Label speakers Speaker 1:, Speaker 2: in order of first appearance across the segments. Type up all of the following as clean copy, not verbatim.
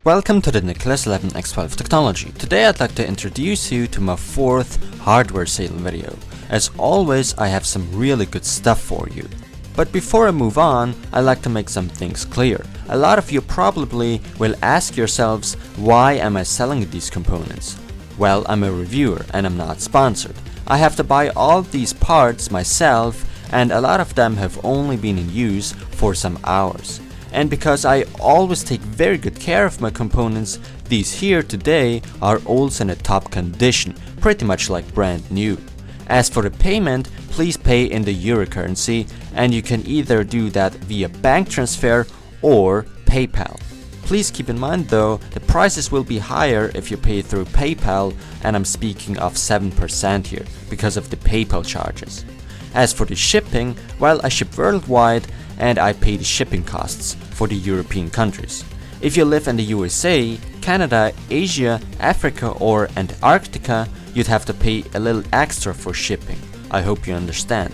Speaker 1: Welcome to the Nicholas 11x12 technology. Today I'd like to introduce you to my fourth hardware sale video. As always, I have some really good stuff for you. But before I move on, I'd like to make some things clear. A lot of you probably will ask yourselves, why am I selling these components? Well, I'm a reviewer and I'm not sponsored. I have to buy all these parts myself, and a lot of them have only been in use for some hours. And because I always take very good care of my components, these here today are also in a top condition, pretty much like brand new. As for the payment, please pay in the euro currency, and you can either do that via bank transfer or PayPal. Please keep in mind though, the prices will be higher if you pay through PayPal, and I'm speaking of 7% here, because of the PayPal charges. As for the shipping, well, I ship worldwide and I pay the shipping costs for the European countries. If you live in the USA, Canada, Asia, Africa or Antarctica, you'd have to pay a little extra for shipping. I hope you understand.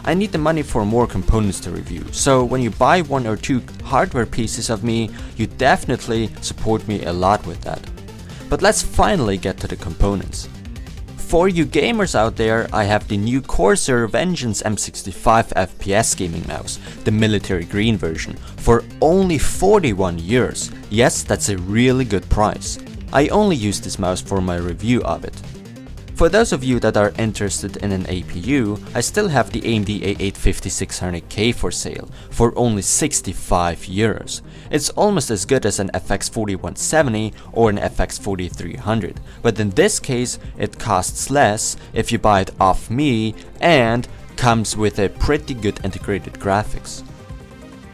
Speaker 1: I need the money for more components to review, so when you buy one or two hardware pieces of me, you definitely support me a lot with that. But let's finally get to the components. For you gamers out there, I have the new Corsair Vengeance M65 FPS gaming mouse, the military green version, for only 41 euros. Yes, that's a really good price. I only use this mouse for my review of it. For those of you that are interested in an APU, I still have the AMD A850-600K for sale, for only 65 euros. It's almost as good as an FX-4170 or an FX-4300, but in this case it costs less if you buy it off me and comes with a pretty good integrated graphics.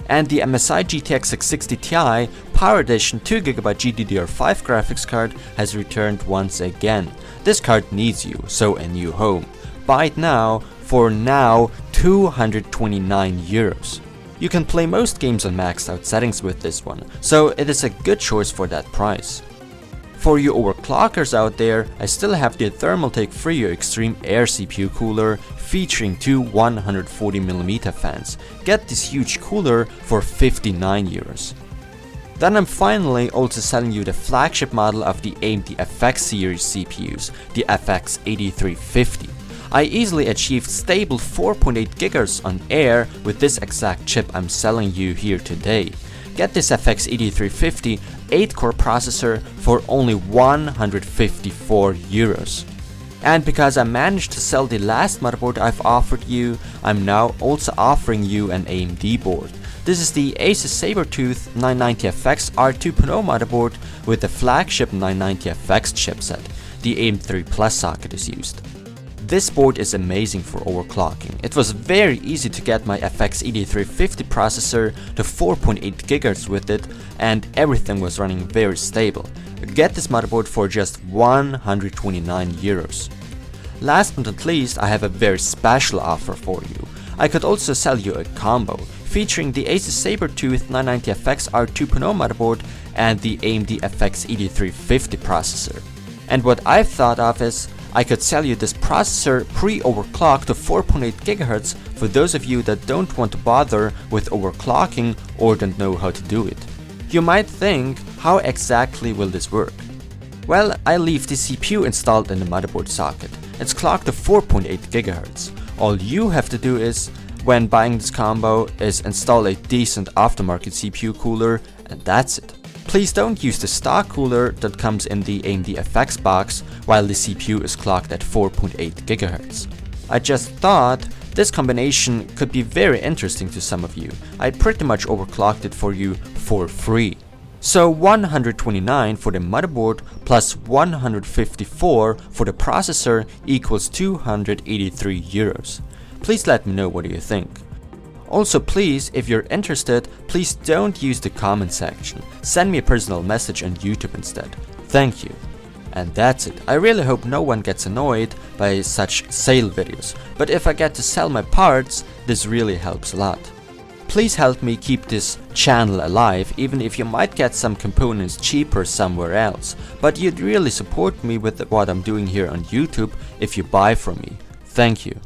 Speaker 1: And the MSI GTX 660 Ti Power Edition 2GB GDDR5 graphics card has returned once again. This card needs you, so a new home. Buy it now for 229 euros. You can play most games on maxed out settings with this one, so it is a good choice for that price. For you overclockers out there, I still have the Thermaltake Frio Extreme Air CPU cooler featuring two 140mm fans. Get this huge cooler for 59 euros. Then I'm finally also selling you the flagship model of the AMD FX series CPUs, the FX-8350. I easily achieved stable 4.8 GHz on air with this exact chip I'm selling you here today. Get this FX-8350 8-core processor for only 154 euros. And because I managed to sell the last motherboard I've offered you, I'm now also offering you an AMD board. This is the ASUS Sabertooth 990FX R2.0 motherboard with the flagship 990FX chipset. The AM3 Plus socket is used. This board is amazing for overclocking. It was very easy to get my FX-8350 processor to 4.8 GHz with it, and everything was running very stable. Get this motherboard for just 129 euros. Last but not least, I have a very special offer for you. I could also sell you a combo featuring the ASUS Sabertooth 990FX R2.0 motherboard and the AMD FX-8350 processor. And what I've thought of is, I could sell you this processor pre-overclocked to 4.8 GHz for those of you that don't want to bother with overclocking or don't know how to do it. You might think, how exactly will this work? Well, I leave the CPU installed in the motherboard socket. It's clocked to 4.8 GHz. All you have to do is, when buying this combo, is install a decent aftermarket CPU cooler, and that's it. Please don't use the stock cooler that comes in the AMD FX box while the CPU is clocked at 4.8 GHz. I just thought this combination could be very interesting to some of you. I pretty much overclocked it for you for free. So 129 for the motherboard plus 154 for the processor equals 283 euros. Please let me know what you think. Also please, if you're interested, please don't use the comment section. Send me a personal message on YouTube instead. Thank you. And that's it. I really hope no one gets annoyed by such sale videos, but if I get to sell my parts, this really helps a lot. Please help me keep this channel alive, even if you might get some components cheaper somewhere else, but you'd really support me with what I'm doing here on YouTube if you buy from me. Thank you.